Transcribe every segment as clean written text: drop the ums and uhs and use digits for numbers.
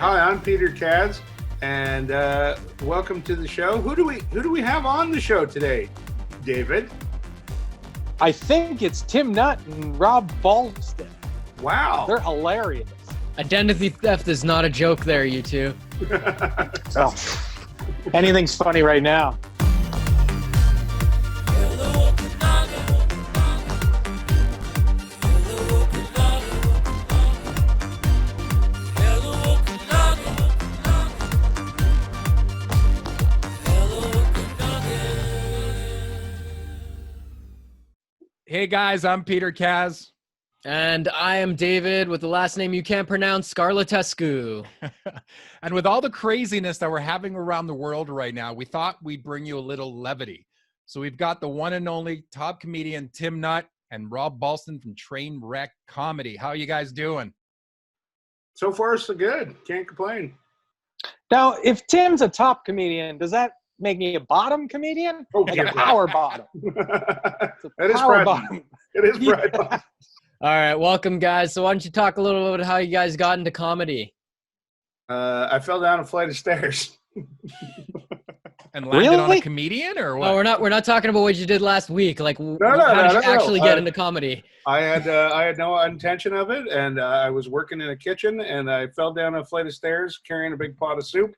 Hi, I'm Peter Kaz, and welcome to the show. Who do we have on the show today, David? I think it's Tim Nutt and Rob Balsdon. Wow, they're hilarious. Identity theft is not a joke there, you two. Oh, anything's funny right now. Hey guys, I'm Peter Kaz. And I am David with the last name you can't pronounce, Scarlatescu. And with all the craziness that we're having around the world right now, we thought we'd bring you a little levity. So we've got the one and only top comedian Tim Nutt and Rob Balsdon from Trainwreck Comedy. How are you guys doing? So far, so good. Can't complain. Now, if Tim's a top comedian, does that make me a bottom comedian? Oh, like a power bottom. That is power Brad. bottom. It is Brad. Yeah. All right, welcome, guys. So why don't you talk a little bit about how you guys got into comedy? I fell down a flight of stairs. And landed on a Really? comedian or what? Oh, we're not talking about what you did last week. Like, how no, did you no. actually get into comedy? I had no intention of it, and I was working in a kitchen, and I fell down a flight of stairs carrying a big pot of soup,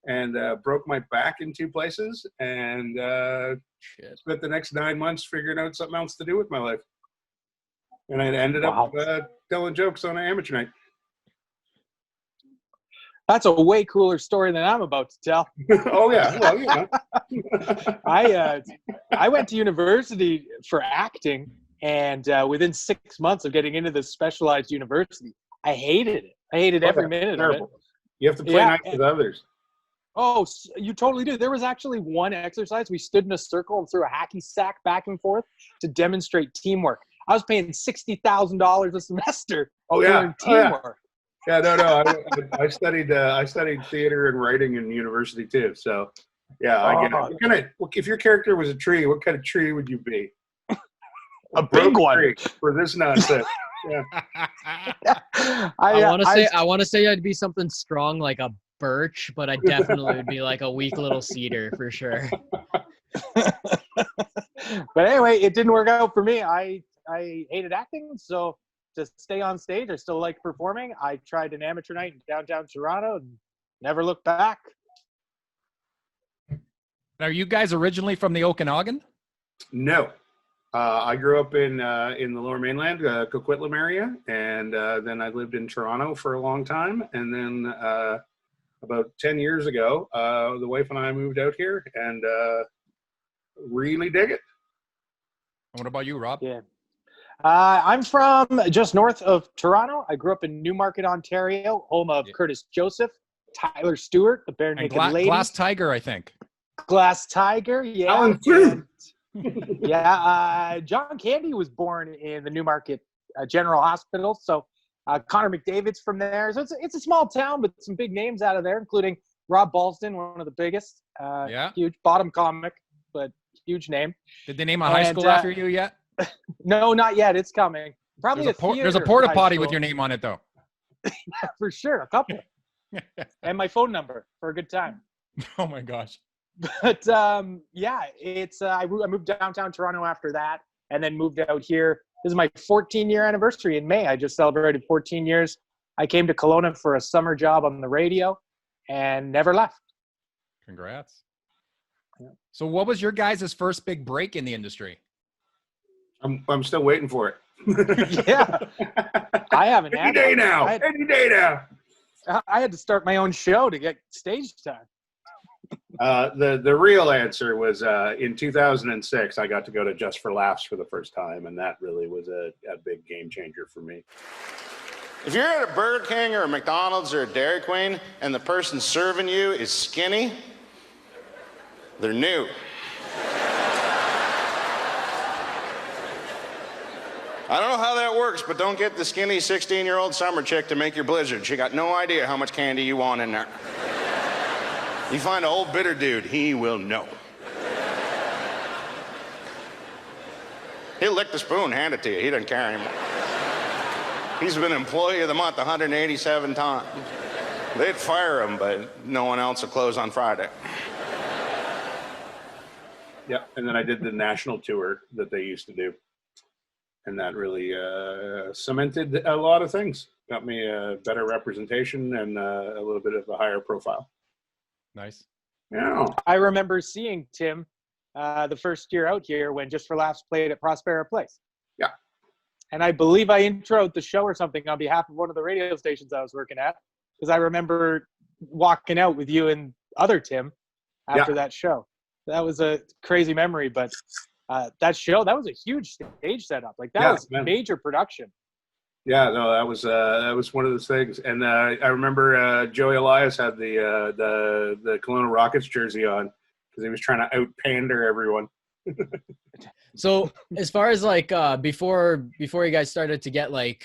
and broke my back in two places, and spent the next 9 months figuring out something else to do with my life. And I ended up telling jokes on an amateur night. That's a way cooler story than I'm about to tell. Oh, yeah. Well, you know. I went to university for acting, and within 6 months of getting into this specialized university, I hated it. I hated every minute of it. You have to play nice with others. Oh, you totally do. There was actually one exercise. We stood in a circle and threw a hacky sack back and forth to demonstrate teamwork. I was paying $60,000 a semester for teamwork. Yeah, no. I studied theater and writing in university too. So, yeah, I get it. If your character was a tree, what kind of tree would you be? A big one tree for this nonsense. Yeah. I want to say I'd be something strong like a birch, but I definitely would be like a weak little cedar for sure. But anyway, it didn't work out for me. I hated acting, so to stay on stage, I still like performing. I tried an amateur night in downtown Toronto and never looked back. Are you guys originally from the Okanagan? No. I grew up in the Lower Mainland, Coquitlam area, and then I lived in Toronto for a long time. And then about 10 years ago, the wife and I moved out here and really dig it. What about you, Rob? Yeah. I'm from just north of Toronto. I grew up in Newmarket, Ontario, home of Curtis Joseph, Tyler Stewart, the Bare Naked Lady. Glass Tiger, I think. Glass Tiger, yeah. Alan Frew. Yeah, John Candy was born in the Newmarket General Hospital. So Connor McDavid's from there. So it's a small town, but some big names out of there, including Rob Balsdon, one of the biggest. Huge bottom comic, but huge name. Did they name a high school after you yet? No, not yet. It's coming. Probably there's a porta potty with your name on it, though. Yeah, for sure, a couple. And my phone number for a good time. Oh my gosh. But it's I moved downtown Toronto after that, and then moved out here. This is my 14-year anniversary in May. I just celebrated 14 years. I came to Kelowna for a summer job on the radio, and never left. Congrats. Yeah. So, what was your guys' first big break in the industry? I'm still waiting for it. Yeah, I haven't. Any day now. I had to start my own show to get stage time. The real answer was in 2006, I got to go to Just for Laughs for the first time, and that really was a big game changer for me. If you're at a Burger King or a McDonald's or a Dairy Queen and the person serving you is skinny, they're new. I don't know how that works, but don't get the skinny 16-year-old summer chick to make your blizzard. She got no idea how much candy you want in there. You find an old bitter dude, he will know. He'll lick the spoon, hand it to you. He doesn't care anymore. He's been employee of the month 187 times. They'd fire him, but no one else would close on Friday. Yeah, and then I did the national tour that they used to do. And that really cemented a lot of things. Got me a better representation and a little bit of a higher profile. Nice. Yeah. I remember seeing Tim the first year out here when Just for Laughs played at Prospera Place. Yeah. And I believe I introed the show or something on behalf of one of the radio stations I was working at, because I remember walking out with you and other Tim after that show. That was a crazy memory, but that show, that was a huge stage setup. Like that was major production. Yeah, no, that was one of those things. And I remember Joey Elias had the Kelowna Rockets jersey on because he was trying to out-pander everyone. So as far as like before you guys started to get like,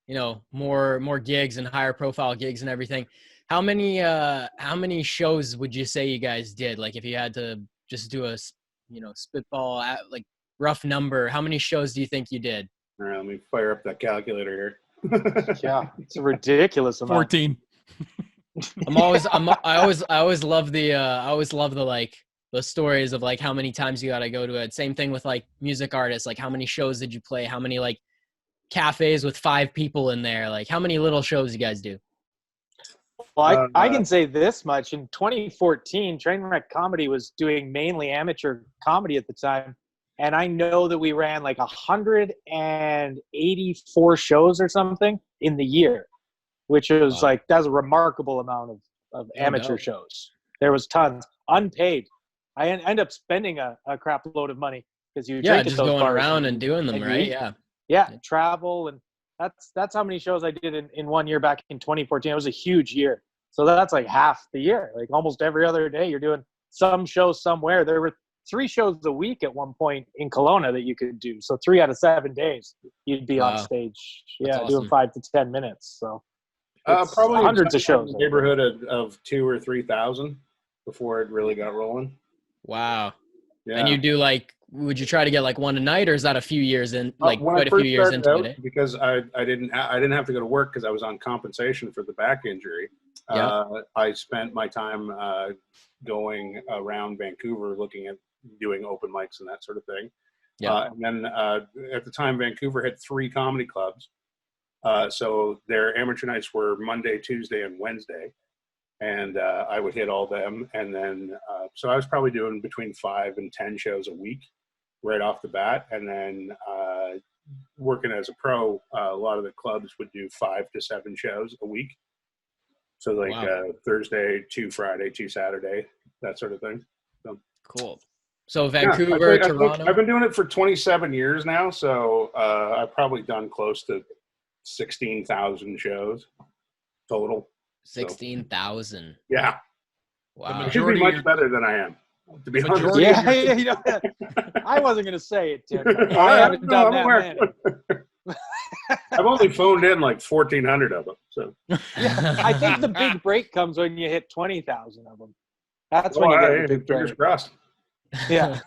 you know, more gigs and higher profile gigs and everything, how many shows would you say you guys did? Like if you had to just do a, you know, spitball like rough number, how many shows do you think you did? All right, let me fire up that calculator here. Yeah, it's a ridiculous amount. 14. I always love the like the stories of like how many times you got to go to it. Same thing with like music artists, like how many shows did you play? How many like cafes with 5 people in there? Like how many little shows you guys do? Well, I can say this much. In 2014, Trainwreck Comedy was doing mainly amateur comedy at the time. And I know that we ran like 184 shows or something in the year, which was like, that's a remarkable amount of amateur shows. There was tons. Unpaid. I end up spending a crap load of money because you drink at just those going bars around and doing them, right? Yeah, travel. And that's how many shows I did in 1 year back in 2014. It was a huge year. So that's like half the year. Like almost every other day you're doing some show somewhere. There were 3 shows a week at one point in Kelowna that you could do. So 3 out of 7 days you'd be on stage. Yeah, awesome. Doing 5 to 10 minutes. So probably hundreds of shows. In the neighborhood of 2,000 or 3,000 before it really got rolling. Wow. Yeah. And you do like, would you try to get like one a night, or is that a few years in, like quite a few years into it? Because I didn't have to go to work because I was on compensation for the back injury. I spent my time going around Vancouver looking at doing open mics and that sort of thing. And then at the time, Vancouver had 3 comedy clubs. So their amateur nights were Monday, Tuesday, and Wednesday. And I would hit all them. And then, so I was probably doing between 5 and 10 shows a week right off the bat. And then working as a pro, a lot of the clubs would do 5 to 7 shows a week. So like Thursday, 2 Friday, 2 Saturday, that sort of thing. So, cool. So Vancouver, Toronto. I've been doing it for 27 years now. So I've probably done close to 16,000 shows total. 16,000. Yeah. Wow. I should be much better than I am, to be honest. You know, I wasn't going to say it, Tim. I haven't done that many. I've only phoned in like 1,400 of them. So I think the big break comes when you hit 20,000 of them. That's when you get the big fingers break. crossed. Yeah.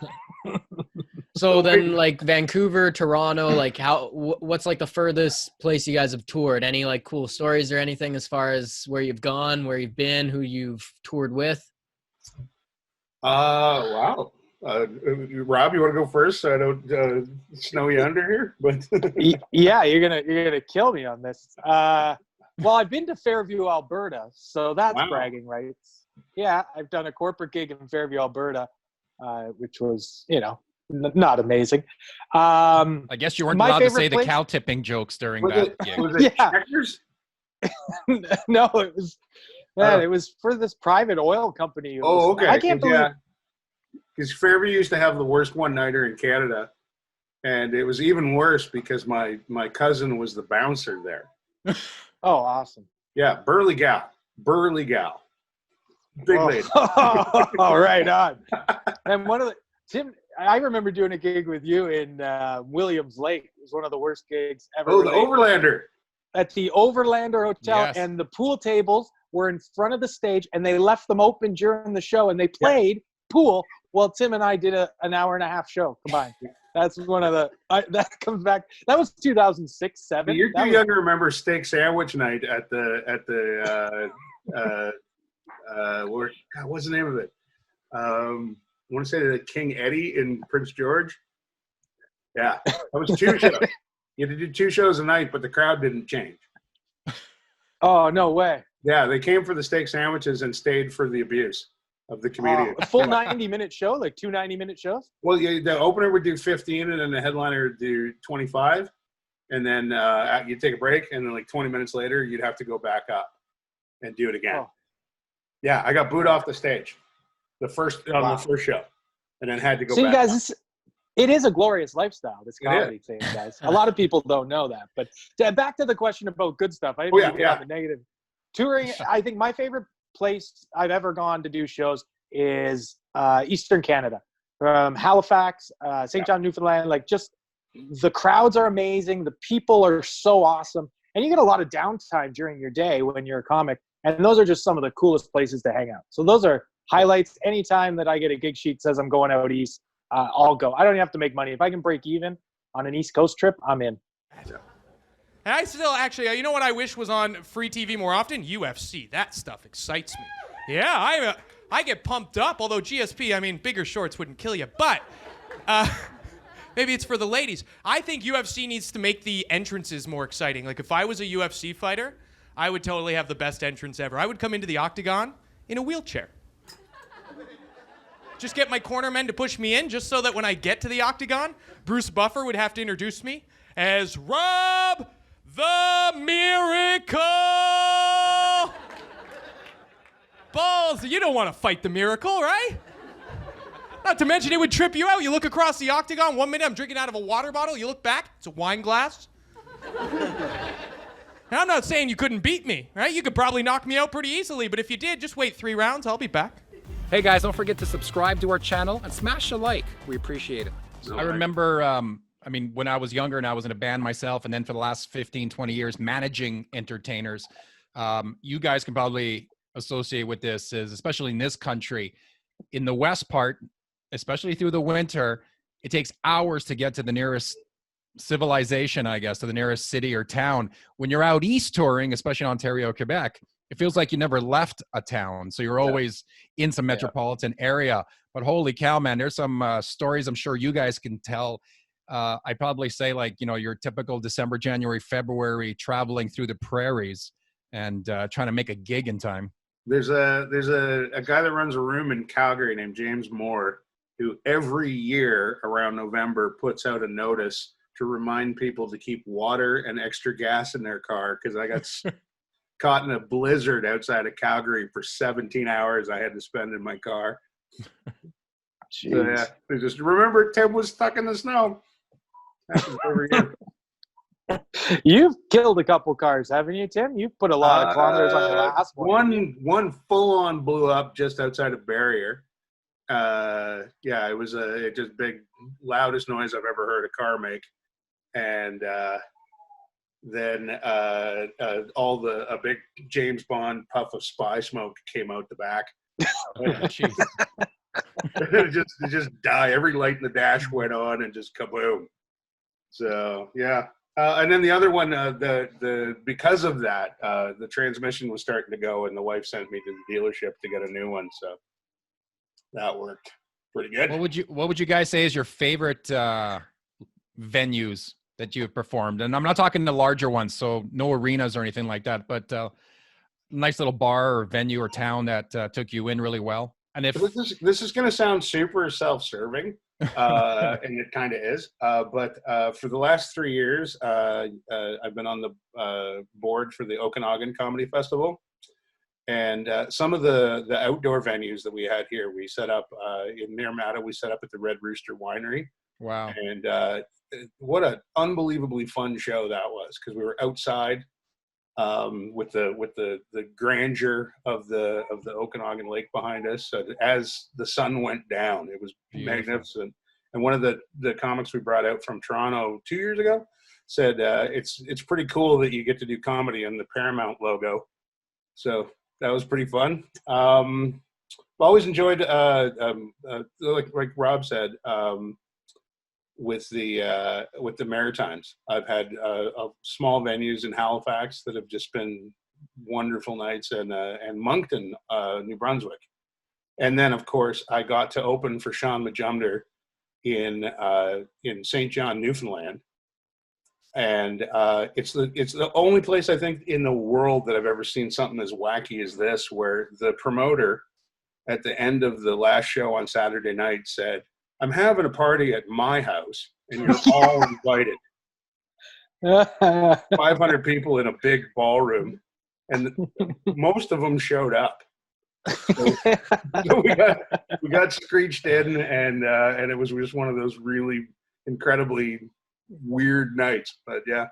So then, like Vancouver, Toronto, like what's like the furthest place you guys have toured? Any like cool stories or anything as far as where you've gone, where you've been, who you've toured with? Wow. Rob, you want to go first so I don't snow you under here? But yeah, you're gonna kill me on this. Well, I've been to Fairview, Alberta, so that's bragging rights. Yeah, I've done a corporate gig in Fairview, Alberta, which was, you know, not amazing. I guess you weren't allowed to say place? the cow tipping jokes during that gig. Was it Checkers? No, it was. It was for this private oil company. Okay. I can't believe. Because Fairview used to have the worst one-nighter in Canada, and it was even worse because my cousin was the bouncer there. Oh, awesome! Yeah, burly gal, big lady. Oh, right on. And Tim, I remember doing a gig with you in Williams Lake. It was one of the worst gigs ever. Oh, the Overlander. At the Overlander Hotel, yes. And the pool tables were in front of the stage, and they left them open during the show, and they played pool while Tim and I did an hour and a half show combined. That's one of the that comes back. That was 2006, 2007. You're too young to remember steak sandwich night at the What's the name of it? I want to say the King Eddie in Prince George. Yeah, that was 2 shows. You had to do 2 shows a night, but the crowd didn't change. Oh, no way. Yeah, they came for the steak sandwiches and stayed for the abuse of the comedian. A full 90-minute show, like 2 90-minute shows? Well, yeah, the opener would do 15, and then the headliner would do 25. And then you'd take a break, and then like 20 minutes later, you'd have to go back up and do it again. Oh. Yeah, I got booed off the stage the first show, and then had to go back. See, guys, it is a glorious lifestyle, this comedy thing, guys. A lot of people don't know that. But back to the question about good stuff. I didn't get on the negative. Touring, I think my favorite place I've ever gone to do shows is Eastern Canada. From Halifax, St. John, Newfoundland. Like, just the crowds are amazing. The people are so awesome. And you get a lot of downtime during your day when you're a comic. And those are just some of the coolest places to hang out. So those are highlights. Anytime that I get a gig sheet says I'm going out east, I'll go. I don't even have to make money. If I can break even on an East Coast trip, I'm in. And I still actually, you know what I wish was on free TV more often? UFC. That stuff excites me. Yeah, I get pumped up, although GSP, I mean, bigger shorts wouldn't kill you. But maybe it's for the ladies. I think UFC needs to make the entrances more exciting. Like, if I was a UFC fighter, I would totally have the best entrance ever. I would come into the octagon in a wheelchair. Just get my cornermen to push me in, just so that when I get to the octagon, Bruce Buffer would have to introduce me as Rob the Miracle. Balls, you don't want to fight the Miracle, right? Not to mention it would trip you out. You look across the octagon, 1 minute I'm drinking out of a water bottle, you look back, it's a wine glass. And I'm not saying you couldn't beat me, right? You could probably knock me out pretty easily, but if you did, just wait 3 rounds, I'll be back. Hey guys, don't forget to subscribe to our channel and smash a like. We appreciate it. I remember, when I was younger and I was in a band myself, and then for the last 15, 20 years managing entertainers, you guys can probably associate with this, is especially in this country, in the west part, especially through the winter, it takes hours to get to the nearest civilization, I guess, to the nearest city or town. When you're out east touring, especially in Ontario, Quebec, it feels like you never left a town. So you're always in some metropolitan area. But holy cow, man, there's some stories I'm sure you guys can tell. I'd probably say, like, your typical December, January, February, traveling through the prairies and trying to make a gig in time. There's a guy that runs a room in Calgary named James Moore, who every year around November puts out a notice to remind people to keep water and extra gas in their car, because I got caught in a blizzard outside of Calgary for 17 hours I had to spend in my car. So, yeah, just remember Tim was stuck in the snow. Happens every year. You've killed a couple cars, haven't you, Tim? You've put a lot of kilometers on the last one. One full-on blew up just outside of Barrier. It was just big, loudest noise I've ever heard a car make. And then a big James Bond puff of spy smoke came out the back. It just died. Every light in the dash went on and just kaboom. So yeah. And then the other one, because of that, the transmission was starting to go, and the wife sent me to the dealership to get a new one. So that worked pretty good. What would you guys say is your favorite venues that you've performed? And I'm not talking the larger ones, so no arenas or anything like that, but nice little bar or venue or town that took you in really well. And if this is going to sound super self-serving, and it kind of is, but for the last 3 years, I've been on the board for the Okanagan Comedy Festival, and some of the outdoor venues that we had here, we set up in Miramata. We set up at the Red Rooster Winery. Wow! And what an unbelievably fun show that was, because we were outside with the grandeur of the Okanagan Lake behind us. So as the sun went down, it was magnificent. And one of the comics we brought out from Toronto 2 years ago said it's pretty cool that you get to do comedy on the Paramount logo. So that was pretty fun. I've always enjoyed like Rob said, with the Maritimes. I've had small venues in Halifax that have just been wonderful nights, and Moncton, New Brunswick. And then, of course, I got to open for Sean Majumder in St. John, Newfoundland. And it's the only place I think in the world that I've ever seen something as wacky as this, where the promoter at the end of the last show on Saturday night said, "I'm having a party at my house, and you're all invited." 500 people in a big ballroom, and most of them showed up. So we got screeched in, and it was just one of those really incredibly weird nights. But yeah,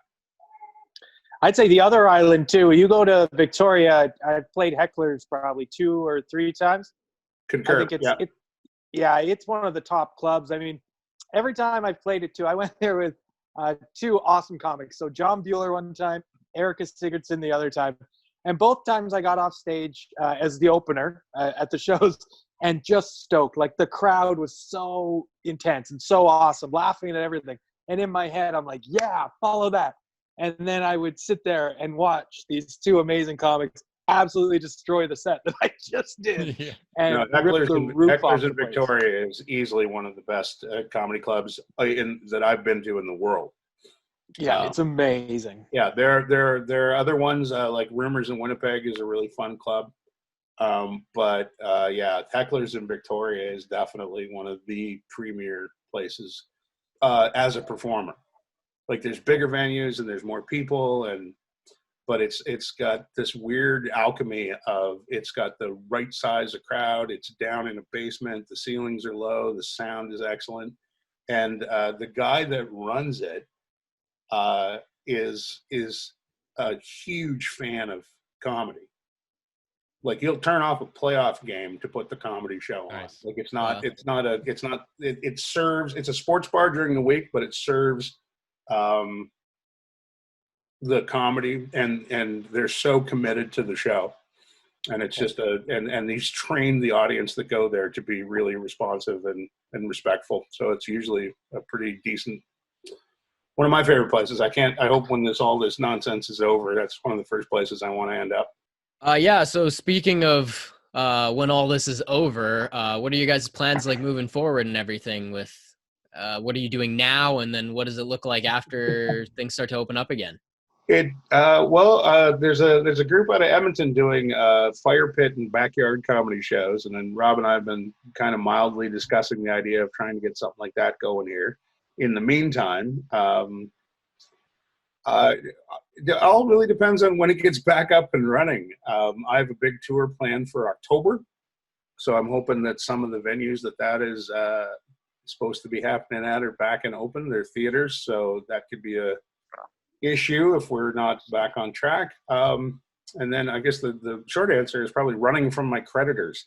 I'd say the other island too. You go to Victoria. I've played Hecklers probably 2 or 3 times. concur. I think it's one of the top clubs. I mean, every time I've played it too, I went there with 2 awesome comics. So John Bueller one time, Erica Sigurdsson the other time. And both times I got off stage as the opener at the shows and just stoked. Like the crowd was so intense and so awesome, laughing at everything. And in my head, I'm like, yeah, follow that. And then I would sit there and watch these 2 amazing comics absolutely destroy the set that I just did. Yeah. And Hecklers in Victoria is easily one of the best comedy clubs that I've been to in the world. Yeah, it's amazing. Yeah, there are other ones like Rumors in Winnipeg is a really fun club. But Hecklers in Victoria is definitely one of the premier places as a performer. Like there's bigger venues and there's more people, but it's got this weird alchemy of it's got the right size of crowd. It's down in a basement. The ceilings are low. The sound is excellent, and the guy that runs it is a huge fan of comedy. Like he'll turn off a playoff game to put the comedy show on. Nice. Like it serves, it's a sports bar during the week, but it serves the comedy, and they're so committed to the show. And it's just and he's trained the audience that go there to be really responsive and respectful. So it's usually a pretty decent, one of my favorite places. I hope when all this nonsense is over, that's one of the first places I want to end up. So speaking of when all this is over, what are you guys' plans like moving forward and everything with what are you doing now, and then what does it look like after things start to open up again? There's a group out of Edmonton doing fire pit and backyard comedy shows, and then Rob and I have been kind of mildly discussing the idea of trying to get something like that going here. In the meantime, it all really depends on when it gets back up and running. I have a big tour planned for October, so I'm hoping that some of the venues that is supposed to be happening at are back and open. They're theaters, so that could be a issue if we're not back on track. And then I guess the short answer is probably running from my creditors.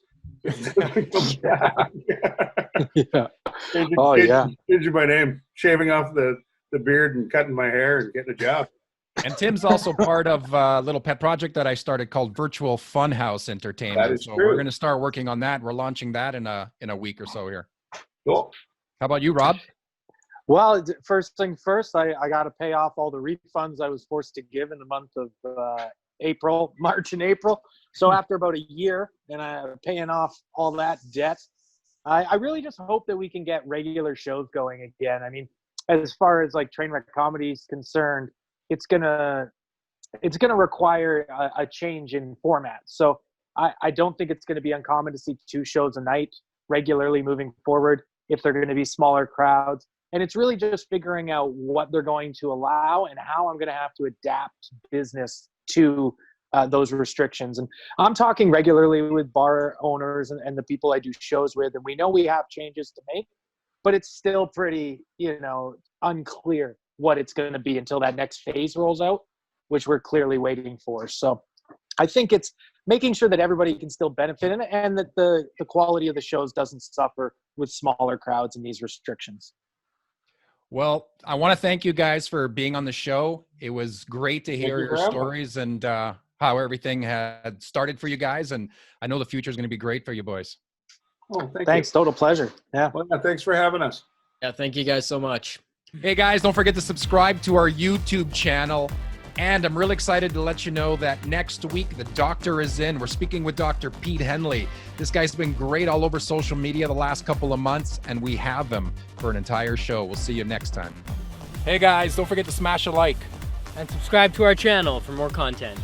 Yeah. Changing my name, shaving off the beard and cutting my hair and getting a job. And Tim's also part of a little pet project that I started called Virtual Funhouse Entertainment. That is so true. We're going to start working on that. We're launching that in a week or so here. Cool. How about you, Rob? Well, first thing first, I got to pay off all the refunds I was forced to give in the month of March and April. So after about a year and paying off all that debt, I really just hope that we can get regular shows going again. I mean, as far as like Trainwreck Comedy is concerned, it's gonna require a change in format. So I don't think it's going to be uncommon to see 2 shows a night regularly moving forward if they're going to be smaller crowds. And it's really just figuring out what they're going to allow and how I'm going to have to adapt business to those restrictions. And I'm talking regularly with bar owners and the people I do shows with, and we know we have changes to make, but it's still pretty, unclear what it's going to be until that next phase rolls out, which we're clearly waiting for. So I think it's making sure that everybody can still benefit and that the quality of the shows doesn't suffer with smaller crowds and these restrictions. Well, I want to thank you guys for being on the show. It was great to hear your stories and how everything had started for you guys. And I know the future is going to be great for you boys. Oh, thanks. You. Total pleasure. Yeah. Well, thanks for having us. Yeah, thank you guys so much. Hey guys, don't forget to subscribe to our YouTube channel. And I'm really excited to let you know that next week, the doctor is in. We're speaking with Dr. Pete Henley. This guy's been great all over social media the last couple of months, and we have him for an entire show. We'll see you next time. Hey guys, don't forget to smash a like. And subscribe to our channel for more content.